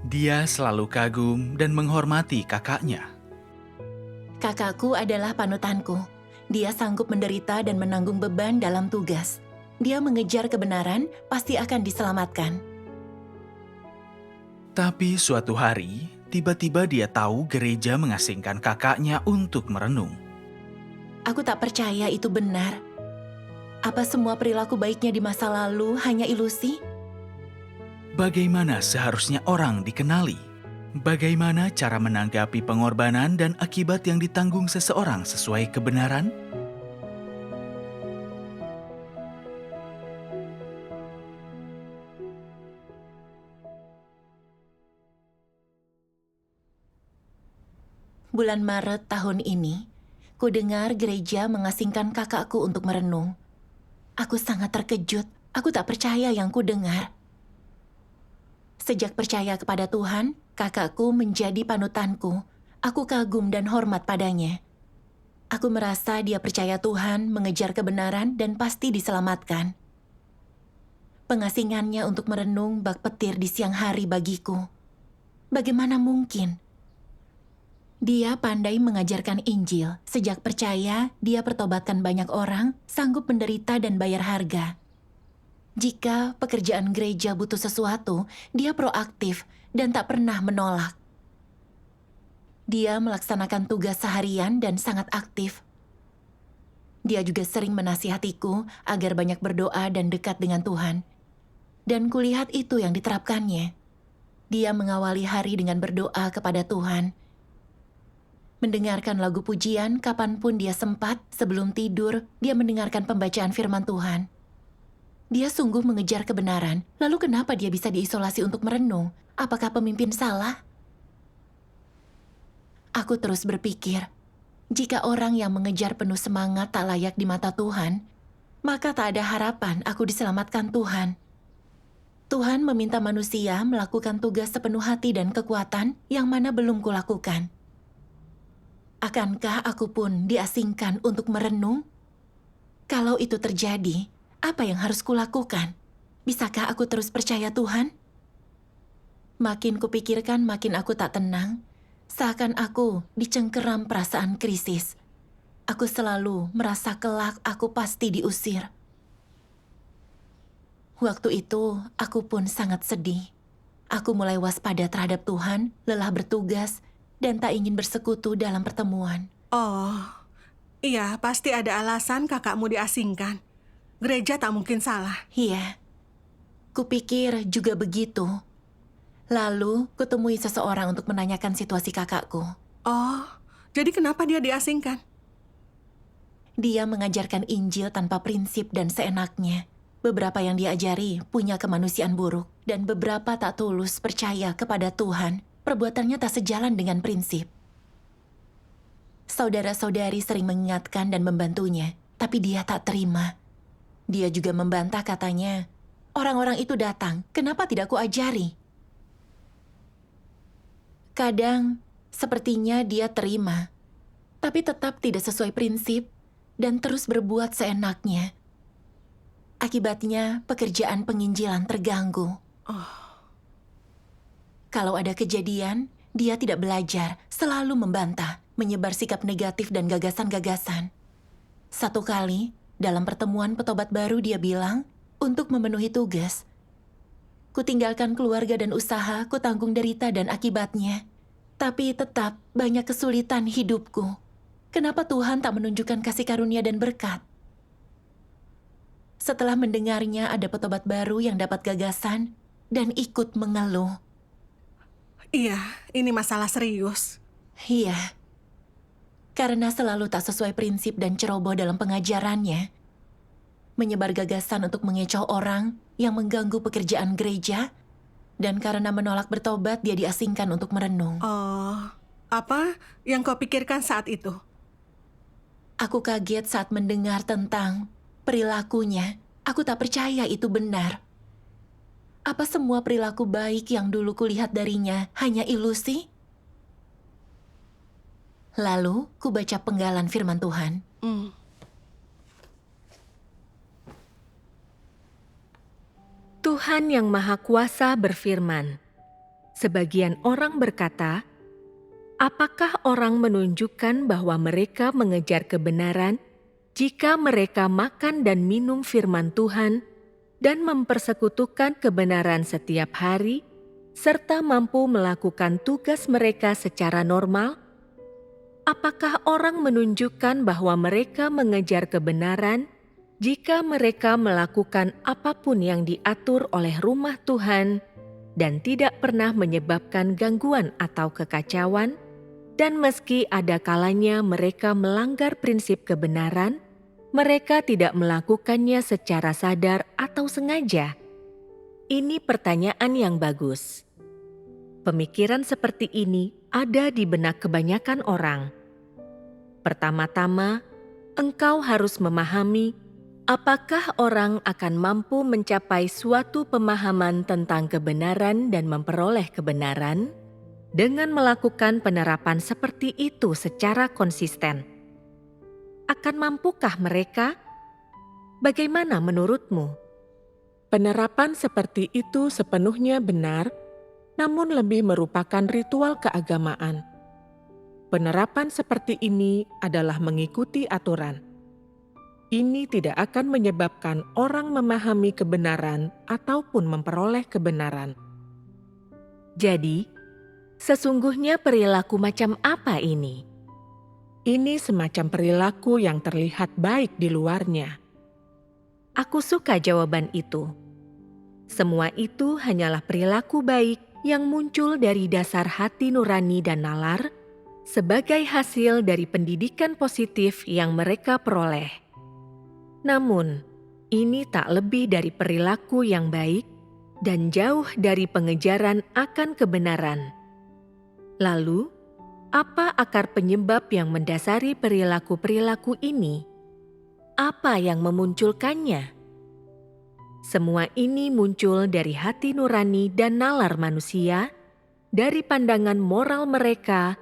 Dia selalu kagum dan menghormati kakaknya. Kakakku adalah panutanku. Dia sanggup menderita dan menanggung beban dalam tugas. Dia mengejar kebenaran, pasti akan diselamatkan. Tapi suatu hari, tiba-tiba dia tahu gereja mengasingkan kakaknya untuk merenung. Aku tak percaya itu benar. Apa semua perilaku baiknya di masa lalu hanya ilusi? Bagaimana seharusnya orang dikenali? Bagaimana cara menanggapi pengorbanan dan akibat yang ditanggung seseorang sesuai kebenaran? Bulan Maret tahun ini, ku dengar gereja mengasingkan kakakku untuk merenung. Aku sangat terkejut. Aku tak percaya yang ku dengar. Sejak percaya kepada Tuhan, kakakku menjadi panutanku. Aku kagum dan hormat padanya. Aku merasa dia percaya Tuhan, mengejar kebenaran, dan pasti diselamatkan. Pengasingannya untuk merenung bak petir di siang hari bagiku. Bagaimana mungkin? Dia pandai mengajarkan Injil. Sejak percaya, dia pertobatkan banyak orang, sanggup menderita dan bayar harga. Jika pekerjaan gereja butuh sesuatu, dia proaktif dan tak pernah menolak. Dia melaksanakan tugas seharian dan sangat aktif. Dia juga sering menasihatiku agar banyak berdoa dan dekat dengan Tuhan. Dan kulihat itu yang diterapkannya. Dia mengawali hari dengan berdoa kepada Tuhan. Mendengarkan lagu pujian kapanpun dia sempat, sebelum tidur, dia mendengarkan pembacaan firman Tuhan. Dia sungguh mengejar kebenaran, lalu kenapa dia bisa diisolasi untuk merenung? Apakah pemimpin salah? Aku terus berpikir, jika orang yang mengejar penuh semangat tak layak di mata Tuhan, maka tak ada harapan aku diselamatkan Tuhan. Tuhan meminta manusia melakukan tugas sepenuh hati dan kekuatan yang mana belum kulakukan. Akankah aku pun diasingkan untuk merenung? Kalau itu terjadi, apa yang harus kulakukan? Bisakah aku terus percaya Tuhan? Makin kupikirkan, makin aku tak tenang. Seakan aku dicengkeram perasaan krisis. Aku selalu merasa kelak aku pasti diusir. Waktu itu, aku pun sangat sedih. Aku mulai waspada terhadap Tuhan, lelah bertugas, dan tak ingin bersekutu dalam pertemuan. Oh, iya, pasti ada alasan kakakmu diasingkan. Gereja tak mungkin salah. Iya, kupikir juga begitu. Lalu, kutemui seseorang untuk menanyakan situasi kakakku. Oh, jadi kenapa dia diasingkan? Dia mengajarkan Injil tanpa prinsip dan seenaknya. Beberapa yang diajari punya kemanusiaan buruk, dan beberapa tak tulus percaya kepada Tuhan. Perbuatannya tak sejalan dengan prinsip. Saudara-saudari sering mengingatkan dan membantunya, tapi dia tak terima. Dia juga membantah katanya, orang-orang itu datang, kenapa tidak kuajari? Kadang, sepertinya dia terima, tapi tetap tidak sesuai prinsip dan terus berbuat seenaknya. Akibatnya, pekerjaan penginjilan terganggu. Kalau ada kejadian, dia tidak belajar, selalu membantah, menyebar sikap negatif dan gagasan-gagasan. Satu kali, dalam pertemuan petobat baru dia bilang, untuk memenuhi tugas, kutinggalkan keluarga dan usaha, kutanggung derita dan akibatnya. Tapi tetap banyak kesulitan hidupku. Kenapa Tuhan tak menunjukkan kasih karunia dan berkat? Setelah mendengarnya ada petobat baru yang dapat gagasan dan ikut mengeluh. Iya, ini masalah serius. Iya, karena selalu tak sesuai prinsip dan ceroboh dalam pengajarannya. Menyebar gagasan untuk mengecoh orang yang mengganggu pekerjaan gereja, dan karena menolak bertobat dia diasingkan untuk merenung. Oh, apa yang kau pikirkan saat itu? Aku kaget saat mendengar tentang perilakunya. Aku tak percaya itu benar. Apa semua perilaku baik yang dulu kulihat darinya hanya ilusi? Lalu, ku baca penggalan firman Tuhan. Tuhan Yang Maha Kuasa berfirman, Sebagian orang berkata, apakah orang menunjukkan bahwa mereka mengejar kebenaran jika mereka makan dan minum firman Tuhan dan mempersekutukan kebenaran setiap hari, serta mampu melakukan tugas mereka secara normal? Apakah orang menunjukkan bahwa mereka mengejar kebenaran jika mereka melakukan apapun yang diatur oleh rumah Tuhan dan tidak pernah menyebabkan gangguan atau kekacauan? Dan meski ada kalanya mereka melanggar prinsip kebenaran, mereka tidak melakukannya secara sadar atau sengaja. Ini pertanyaan yang bagus. Pemikiran seperti ini ada di benak kebanyakan orang. Pertama-tama, engkau harus memahami apakah orang akan mampu mencapai suatu pemahaman tentang kebenaran dan memperoleh kebenaran dengan melakukan penerapan seperti itu secara konsisten. Akan mampukah mereka? Bagaimana menurutmu? Penerapan seperti itu sepenuhnya benar, namun lebih merupakan ritual keagamaan. Penerapan seperti ini adalah mengikuti aturan. Ini tidak akan menyebabkan orang memahami kebenaran ataupun memperoleh kebenaran. Jadi, sesungguhnya perilaku macam apa ini? Ini semacam perilaku yang terlihat baik di luarnya. Aku suka jawaban itu. Semua itu hanyalah perilaku baik yang muncul dari dasar hati nurani dan nalar sebagai hasil dari pendidikan positif yang mereka peroleh. Namun, ini tak lebih dari perilaku yang baik dan jauh dari pengejaran akan kebenaran. Lalu, apa akar penyebab yang mendasari perilaku-perilaku ini? Apa yang memunculkannya? Semua ini muncul dari hati nurani dan nalar manusia, dari pandangan moral mereka,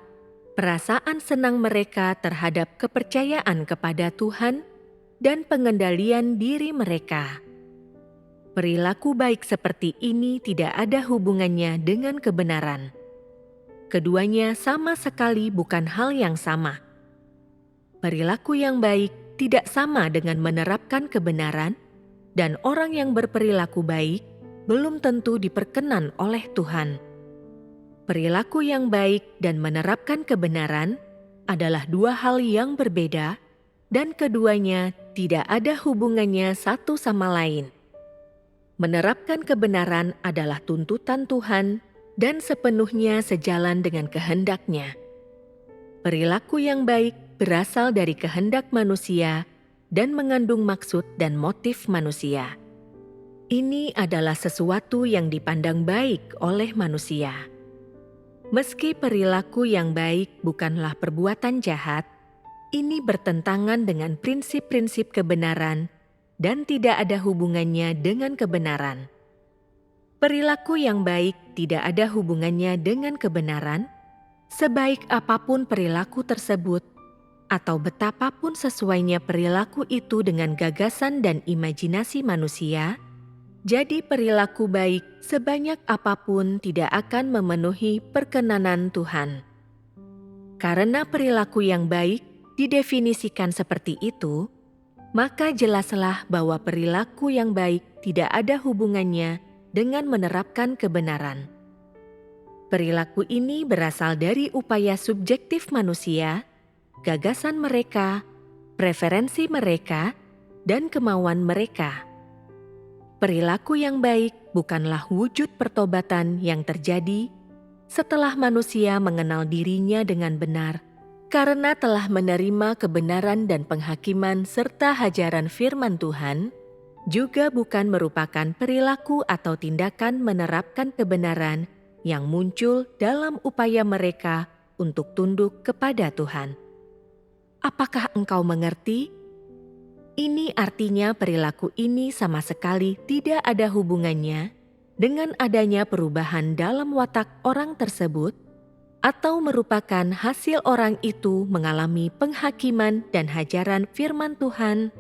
perasaan senang mereka terhadap kepercayaan kepada Tuhan, dan pengendalian diri mereka. Perilaku baik seperti ini tidak ada hubungannya dengan kebenaran. Keduanya sama sekali bukan hal yang sama. Perilaku yang baik tidak sama dengan menerapkan kebenaran, dan orang yang berperilaku baik belum tentu diperkenan oleh Tuhan. Perilaku yang baik dan menerapkan kebenaran adalah dua hal yang berbeda, dan keduanya tidak ada hubungannya satu sama lain. Menerapkan kebenaran adalah tuntutan Tuhan dan sepenuhnya sejalan dengan kehendak-Nya. Perilaku yang baik berasal dari kehendak manusia dan mengandung maksud dan motif manusia. Ini adalah sesuatu yang dipandang baik oleh manusia. Meski perilaku yang baik bukanlah perbuatan jahat, ini bertentangan dengan prinsip-prinsip kebenaran dan tidak ada hubungannya dengan kebenaran. Perilaku yang baik tidak ada hubungannya dengan kebenaran, sebaik apapun perilaku tersebut, atau betapapun sesuainya perilaku itu dengan gagasan dan imajinasi manusia. Jadi perilaku baik sebanyak apapun tidak akan memenuhi perkenanan Tuhan. Karena perilaku yang baik didefinisikan seperti itu, maka jelaslah bahwa perilaku yang baik tidak ada hubungannya dengan menerapkan kebenaran. Perilaku ini berasal dari upaya subjektif manusia, gagasan mereka, preferensi mereka, dan kemauan mereka. Perilaku yang baik bukanlah wujud pertobatan yang terjadi setelah manusia mengenal dirinya dengan benar, karena telah menerima kebenaran dan penghakiman serta hajaran firman Tuhan, juga bukan merupakan perilaku atau tindakan menerapkan kebenaran yang muncul dalam upaya mereka untuk tunduk kepada Tuhan. Apakah engkau mengerti? Ini artinya perilaku ini sama sekali tidak ada hubungannya dengan adanya perubahan dalam watak orang tersebut, atau merupakan hasil orang itu mengalami penghakiman dan hajaran firman Tuhan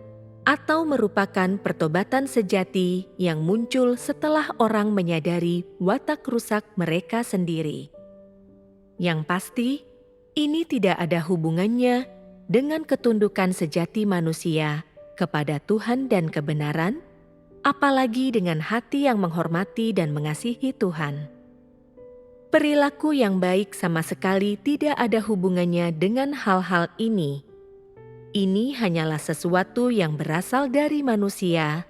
atau merupakan pertobatan sejati yang muncul setelah orang menyadari watak rusak mereka sendiri. Yang pasti, ini tidak ada hubungannya dengan ketundukan sejati manusia kepada Tuhan dan kebenaran, apalagi dengan hati yang menghormati dan mengasihi Tuhan. Perilaku yang baik sama sekali tidak ada hubungannya dengan hal-hal ini. Ini hanyalah sesuatu yang berasal dari manusia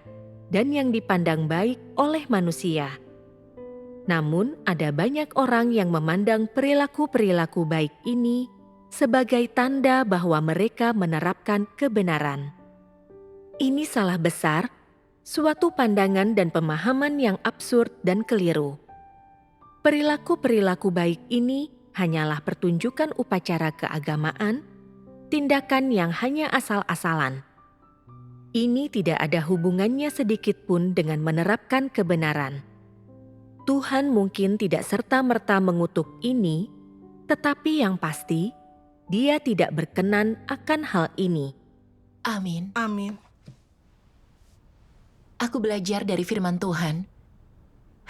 dan yang dipandang baik oleh manusia. Namun, ada banyak orang yang memandang perilaku-perilaku baik ini sebagai tanda bahwa mereka menerapkan kebenaran. Ini salah besar, suatu pandangan dan pemahaman yang absurd dan keliru. Perilaku-perilaku baik ini hanyalah pertunjukan upacara keagamaan, tindakan yang hanya asal-asalan. Ini tidak ada hubungannya sedikit pun dengan menerapkan kebenaran. Tuhan mungkin tidak serta-merta mengutuk ini, tetapi yang pasti, Dia tidak berkenan akan hal ini. Amin. Amin. Aku belajar dari firman Tuhan.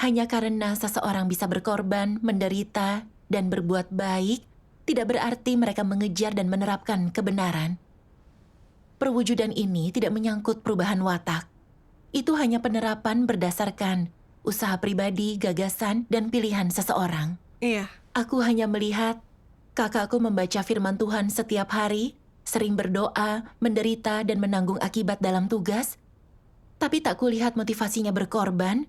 Hanya karena seseorang bisa berkorban, menderita, dan berbuat baik, tidak berarti mereka mengejar dan menerapkan kebenaran. Perwujudan ini tidak menyangkut perubahan watak. Itu hanya penerapan berdasarkan usaha pribadi, gagasan, dan pilihan seseorang. Iya. Aku hanya melihat kakakku membaca firman Tuhan setiap hari, sering berdoa, menderita, dan menanggung akibat dalam tugas, tapi tak kulihat motivasinya berkorban,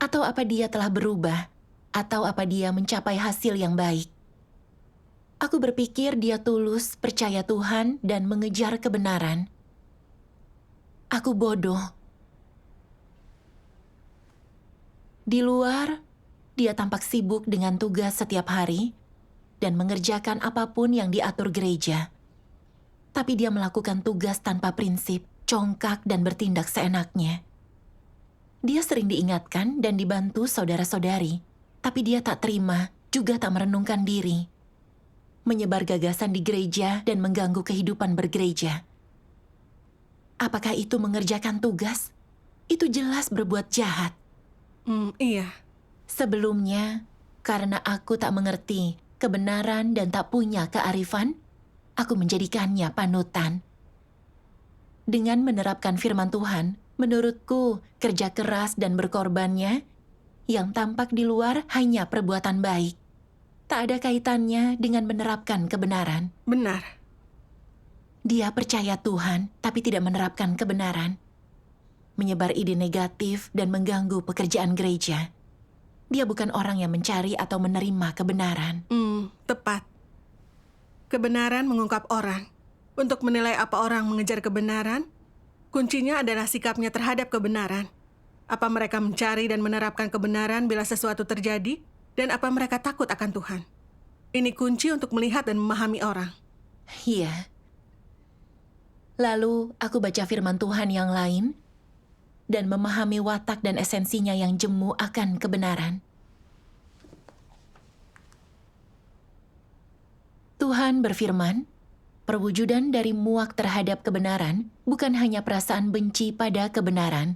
atau apa dia telah berubah, atau apa dia mencapai hasil yang baik. Aku berpikir dia tulus, percaya Tuhan, dan mengejar kebenaran. Aku bodoh. Di luar, dia tampak sibuk dengan tugas setiap hari dan mengerjakan apapun yang diatur gereja. Tapi dia melakukan tugas tanpa prinsip, congkak dan bertindak seenaknya. Dia sering diingatkan dan dibantu saudara-saudari, tapi dia tak terima, juga tak merenungkan diri. Menyebar gagasan di gereja dan mengganggu kehidupan bergereja. Apakah itu mengerjakan tugas? Itu jelas berbuat jahat. Iya. Sebelumnya, karena aku tak mengerti kebenaran dan tak punya kearifan, aku menjadikannya panutan. Dengan menerapkan firman Tuhan, menurutku kerja keras dan berkorbannya yang tampak di luar hanya perbuatan baik. Tak ada kaitannya dengan menerapkan kebenaran. Benar. Dia percaya Tuhan, tapi tidak menerapkan kebenaran. Menyebar ide negatif dan mengganggu pekerjaan gereja. Dia bukan orang yang mencari atau menerima kebenaran. Tepat. Kebenaran mengungkap orang. Untuk menilai apa orang mengejar kebenaran, kuncinya adalah sikapnya terhadap kebenaran. Apa mereka mencari dan menerapkan kebenaran bila sesuatu terjadi, dan apa mereka takut akan Tuhan. Ini kunci untuk melihat dan memahami orang. Iya. Lalu aku baca firman Tuhan yang lain dan memahami watak dan esensinya yang jemu akan kebenaran. Tuhan berfirman, perwujudan dari muak terhadap kebenaran bukan hanya perasaan benci pada kebenaran,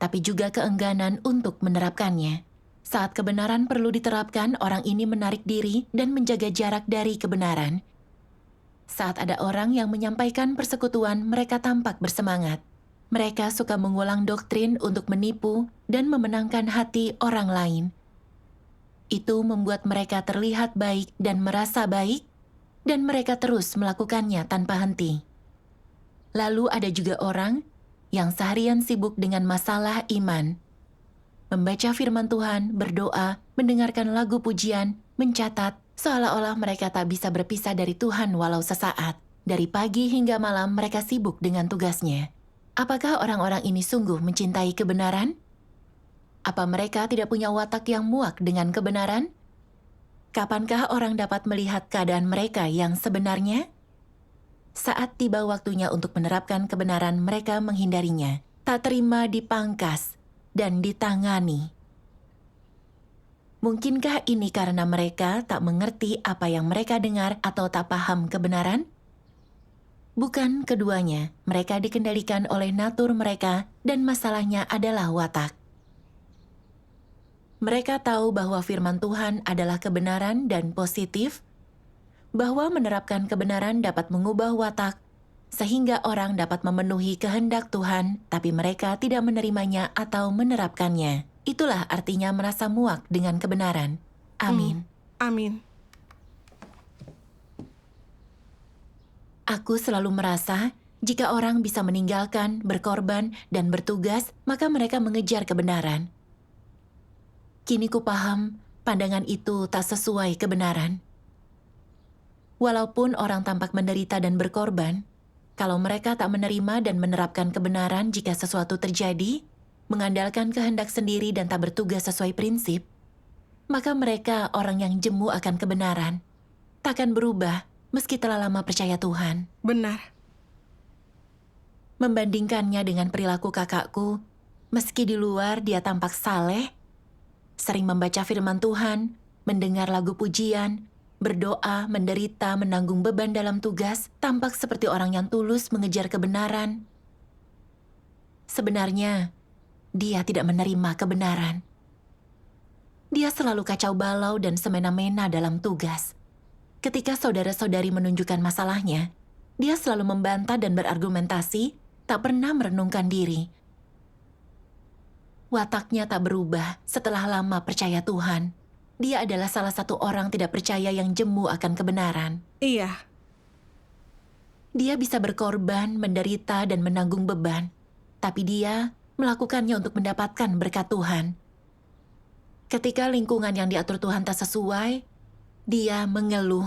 tapi juga keengganan untuk menerapkannya. Saat kebenaran perlu diterapkan, orang ini menarik diri dan menjaga jarak dari kebenaran. Saat ada orang yang menyampaikan persekutuan, mereka tampak bersemangat. Mereka suka mengulang doktrin untuk menipu dan memenangkan hati orang lain. Itu membuat mereka terlihat baik dan merasa baik, dan mereka terus melakukannya tanpa henti. Lalu ada juga orang yang seharian sibuk dengan masalah iman. Membaca firman Tuhan, berdoa, mendengarkan lagu pujian, mencatat, seolah-olah mereka tak bisa berpisah dari Tuhan walau sesaat. Dari pagi hingga malam mereka sibuk dengan tugasnya. Apakah orang-orang ini sungguh mencintai kebenaran? Apa mereka tidak punya watak yang muak dengan kebenaran? Kapankah orang dapat melihat keadaan mereka yang sebenarnya? Saat tiba waktunya untuk menerapkan kebenaran, mereka menghindarinya, tak terima dipangkas dan ditangani. Mungkinkah ini karena mereka tak mengerti apa yang mereka dengar atau tak paham kebenaran? Bukan keduanya, mereka dikendalikan oleh natur mereka dan masalahnya adalah watak. Mereka tahu bahwa firman Tuhan adalah kebenaran dan positif, bahwa menerapkan kebenaran dapat mengubah watak, sehingga orang dapat memenuhi kehendak Tuhan, tapi mereka tidak menerimanya atau menerapkannya. Itulah artinya merasa muak dengan kebenaran. Amin. Amin. Aku selalu merasa, jika orang bisa meninggalkan, berkorban, dan bertugas, maka mereka mengejar kebenaran. Kini ku paham, pandangan itu tak sesuai kebenaran. Walaupun orang tampak menderita dan berkorban, kalau mereka tak menerima dan menerapkan kebenaran jika sesuatu terjadi, mengandalkan kehendak sendiri dan tak bertugas sesuai prinsip, maka mereka orang yang jemu akan kebenaran, takkan berubah meski telah lama percaya Tuhan. Benar. Membandingkannya dengan perilaku kakakku, meski di luar dia tampak saleh, sering membaca firman Tuhan, mendengar lagu pujian, berdoa, menderita, menanggung beban dalam tugas, tampak seperti orang yang tulus mengejar kebenaran. Sebenarnya, dia tidak menerima kebenaran. Dia selalu kacau balau dan semena-mena dalam tugas. Ketika saudara-saudari menunjukkan masalahnya, dia selalu membantah dan berargumentasi, tak pernah merenungkan diri. Wataknya tak berubah setelah lama percaya Tuhan. Dia adalah salah satu orang tidak percaya yang jemu akan kebenaran. Iya. Dia bisa berkorban, menderita, dan menanggung beban. Tapi dia melakukannya untuk mendapatkan berkat Tuhan. Ketika lingkungan yang diatur Tuhan tak sesuai, dia mengeluh,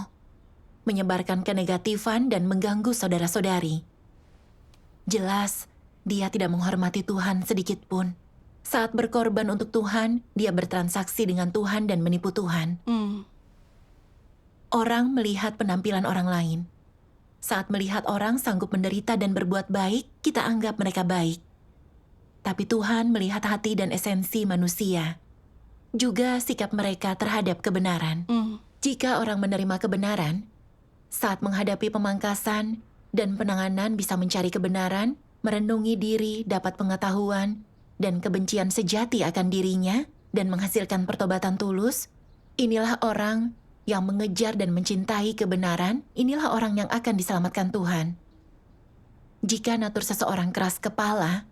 menyebarkan kenegatifan dan mengganggu saudara-saudari. Jelas, dia tidak menghormati Tuhan sedikit pun. Saat berkorban untuk Tuhan, dia bertransaksi dengan Tuhan dan menipu Tuhan. Orang melihat penampilan orang lain. Saat melihat orang sanggup menderita dan berbuat baik, kita anggap mereka baik. Tapi Tuhan melihat hati dan esensi manusia. Juga sikap mereka terhadap kebenaran. Jika orang menerima kebenaran, saat menghadapi pemangkasan dan penanganan bisa mencari kebenaran, merenungi diri, dapat pengetahuan, dan kebencian sejati akan dirinya, dan menghasilkan pertobatan tulus, inilah orang yang mengejar dan mencintai kebenaran, inilah orang yang akan diselamatkan Tuhan. Jika natur seseorang keras kepala,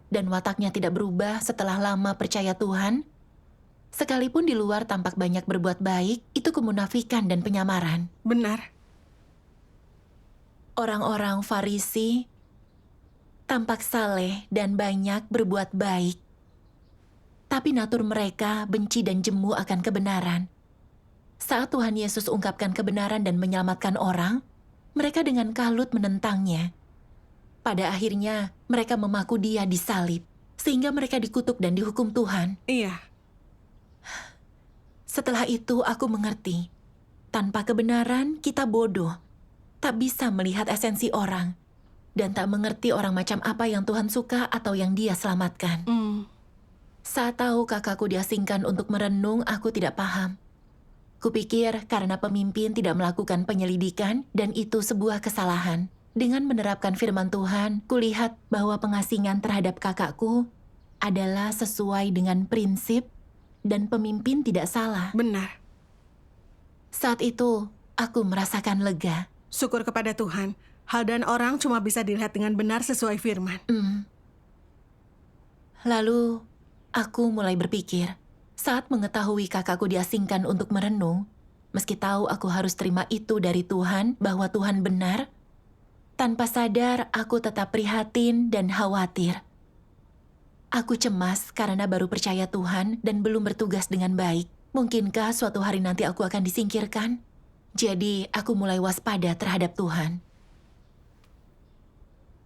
dan wataknya tidak berubah setelah lama percaya Tuhan, sekalipun di luar tampak banyak berbuat baik, itu kemunafikan dan penyamaran. Benar. Orang-orang Farisi tampak saleh dan banyak berbuat baik. Tapi natur mereka benci dan jemu akan kebenaran. Saat Tuhan Yesus ungkapkan kebenaran dan menyelamatkan orang, mereka dengan kalut menentangnya. Pada akhirnya, mereka memaku dia disalib, sehingga mereka dikutuk dan dihukum Tuhan. Iya. Setelah itu aku mengerti, tanpa kebenaran kita bodoh, tak bisa melihat esensi orang, dan tak mengerti orang macam apa yang Tuhan suka atau yang dia selamatkan. Saat tahu kakakku diasingkan untuk merenung, aku tidak paham. Kupikir karena pemimpin tidak melakukan penyelidikan dan itu sebuah kesalahan. Dengan menerapkan firman Tuhan, kulihat bahwa pengasingan terhadap kakakku adalah sesuai dengan prinsip dan pemimpin tidak salah. Benar. Saat itu, aku merasakan lega. Syukur kepada Tuhan. Hal dan orang cuma bisa dilihat dengan benar sesuai firman. Lalu, aku mulai berpikir, saat mengetahui kakakku diasingkan untuk merenung, meski tahu aku harus terima itu dari Tuhan, bahwa Tuhan benar, tanpa sadar aku tetap prihatin dan khawatir. Aku cemas karena baru percaya Tuhan dan belum bertugas dengan baik. Mungkinkah suatu hari nanti aku akan disingkirkan? Jadi, aku mulai waspada terhadap Tuhan.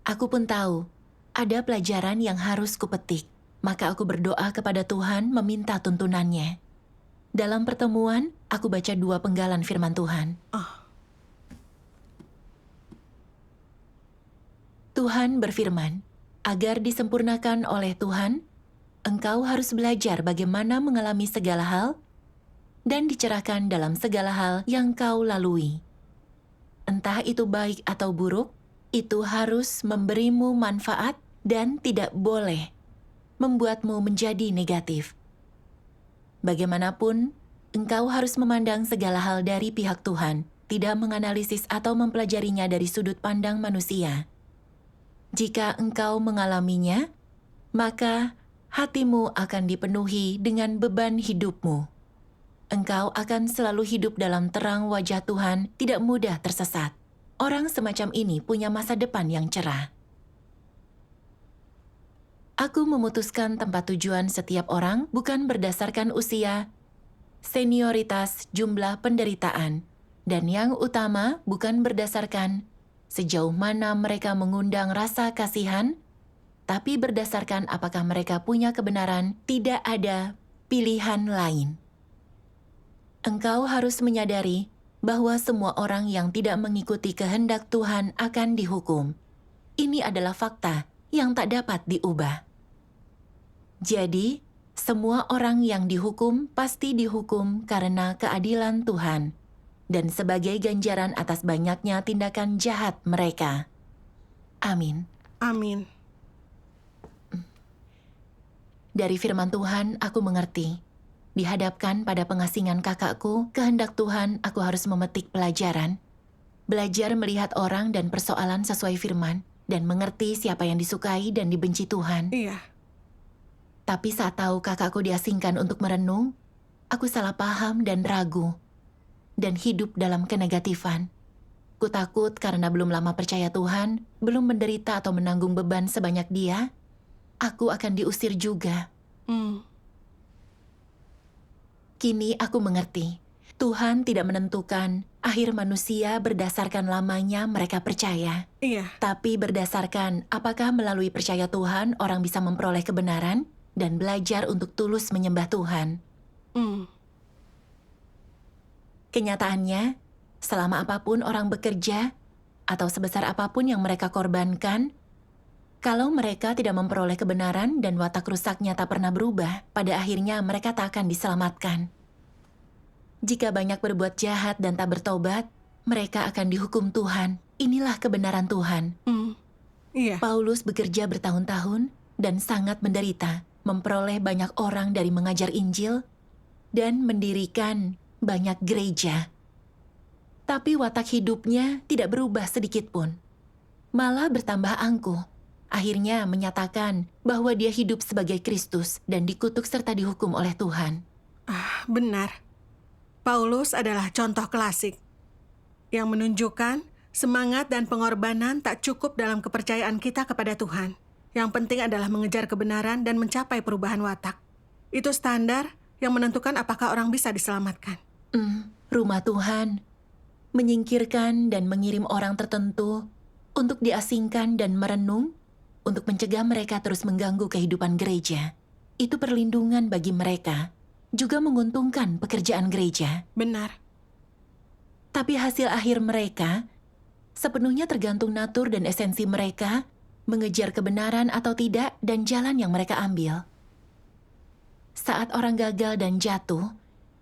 Aku pun tahu, ada pelajaran yang harus kupetik. Maka aku berdoa kepada Tuhan meminta tuntunannya. Dalam pertemuan, aku baca 2 penggalan firman Tuhan. Tuhan berfirman, agar disempurnakan oleh Tuhan, engkau harus belajar bagaimana mengalami segala hal dan dicerahkan dalam segala hal yang kau lalui. Entah itu baik atau buruk, itu harus memberimu manfaat dan tidak boleh membuatmu menjadi negatif. Bagaimanapun, engkau harus memandang segala hal dari pihak Tuhan, tidak menganalisis atau mempelajarinya dari sudut pandang manusia. Jika engkau mengalaminya, maka hatimu akan dipenuhi dengan beban hidupmu. Engkau akan selalu hidup dalam terang wajah Tuhan, tidak mudah tersesat. Orang semacam ini punya masa depan yang cerah. Aku memutuskan tempat tujuan setiap orang bukan berdasarkan usia, senioritas, jumlah penderitaan, dan yang utama bukan berdasarkan sejauh mana mereka mengundang rasa kasihan, tapi berdasarkan apakah mereka punya kebenaran. Tidak ada pilihan lain. Engkau harus menyadari bahwa semua orang yang tidak mengikuti kehendak Tuhan akan dihukum. Ini adalah fakta yang tak dapat diubah. Jadi, semua orang yang dihukum pasti dihukum karena keadilan Tuhan dan sebagai ganjaran atas banyaknya tindakan jahat mereka. Amin. Amin. Dari firman Tuhan, aku mengerti. Dihadapkan pada pengasingan kakakku, kehendak Tuhan aku harus memetik pelajaran. Belajar melihat orang dan persoalan sesuai firman, dan mengerti siapa yang disukai dan dibenci Tuhan. Iya. Tapi saat tahu kakakku diasingkan untuk merenung, aku salah paham dan ragu, dan hidup dalam kenegatifan. Ku takut karena belum lama percaya Tuhan, belum menderita atau menanggung beban sebanyak dia, aku akan diusir juga. Kini aku mengerti, Tuhan tidak menentukan akhir manusia berdasarkan lamanya mereka percaya. Iya. Tapi berdasarkan apakah melalui percaya Tuhan orang bisa memperoleh kebenaran dan belajar untuk tulus menyembah Tuhan. Kenyataannya, selama apapun orang bekerja atau sebesar apapun yang mereka korbankan, kalau mereka tidak memperoleh kebenaran dan watak rusaknya tak pernah berubah, pada akhirnya mereka tak akan diselamatkan. Jika banyak berbuat jahat dan tak bertobat, mereka akan dihukum Tuhan. Inilah kebenaran Tuhan. Iya. Paulus bekerja bertahun-tahun dan sangat menderita, memperoleh banyak orang dari mengajar Injil dan mendirikan banyak gereja. Tapi watak hidupnya tidak berubah sedikit pun. Malah bertambah angkuh. Akhirnya menyatakan bahwa dia hidup sebagai Kristus dan dikutuk serta dihukum oleh Tuhan. Benar. Paulus adalah contoh klasik yang menunjukkan semangat dan pengorbanan tak cukup dalam kepercayaan kita kepada Tuhan. Yang penting adalah mengejar kebenaran dan mencapai perubahan watak. Itu standar yang menentukan apakah orang bisa diselamatkan. Rumah Tuhan menyingkirkan dan mengirim orang tertentu untuk diasingkan dan merenung untuk mencegah mereka terus mengganggu kehidupan gereja. Itu perlindungan bagi mereka, juga menguntungkan pekerjaan gereja. Benar. Tapi hasil akhir mereka sepenuhnya tergantung natur dan esensi mereka, mengejar kebenaran atau tidak, dan jalan yang mereka ambil. Saat orang gagal dan jatuh,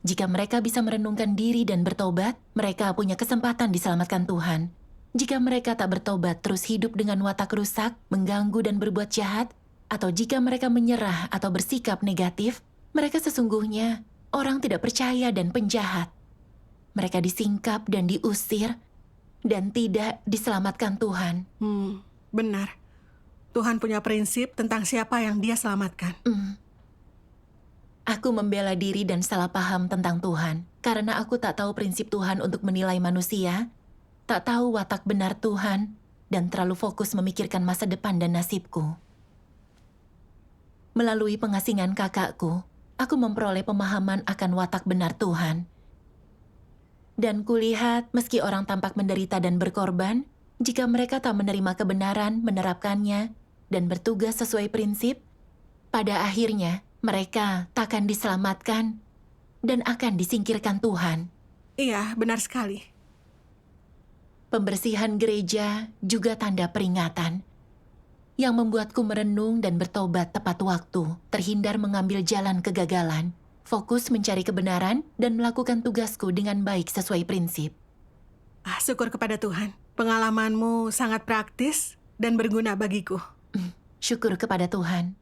jika mereka bisa merenungkan diri dan bertobat, mereka punya kesempatan diselamatkan Tuhan. Jika mereka tak bertobat terus hidup dengan watak rusak, mengganggu dan berbuat jahat, atau jika mereka menyerah atau bersikap negatif, mereka sesungguhnya orang tidak percaya dan penjahat. Mereka disingkap dan diusir, dan tidak diselamatkan Tuhan. Benar. Tuhan punya prinsip tentang siapa yang Dia selamatkan. Aku membela diri dan salah paham tentang Tuhan, karena aku tak tahu prinsip Tuhan untuk menilai manusia, tak tahu watak benar Tuhan, dan terlalu fokus memikirkan masa depan dan nasibku. Melalui pengasingan kakakku, aku memperoleh pemahaman akan watak benar Tuhan. Dan kulihat meski orang tampak menderita dan berkorban, jika mereka tak menerima kebenaran, menerapkannya, dan bertugas sesuai prinsip, pada akhirnya mereka takkan diselamatkan dan akan disingkirkan Tuhan. Iya, benar sekali. Pembersihan gereja juga tanda peringatan yang membuatku merenung dan bertobat tepat waktu, terhindar mengambil jalan kegagalan, fokus mencari kebenaran, dan melakukan tugasku dengan baik sesuai prinsip. Syukur kepada Tuhan. Pengalamanmu sangat praktis dan berguna bagiku. Syukur kepada Tuhan.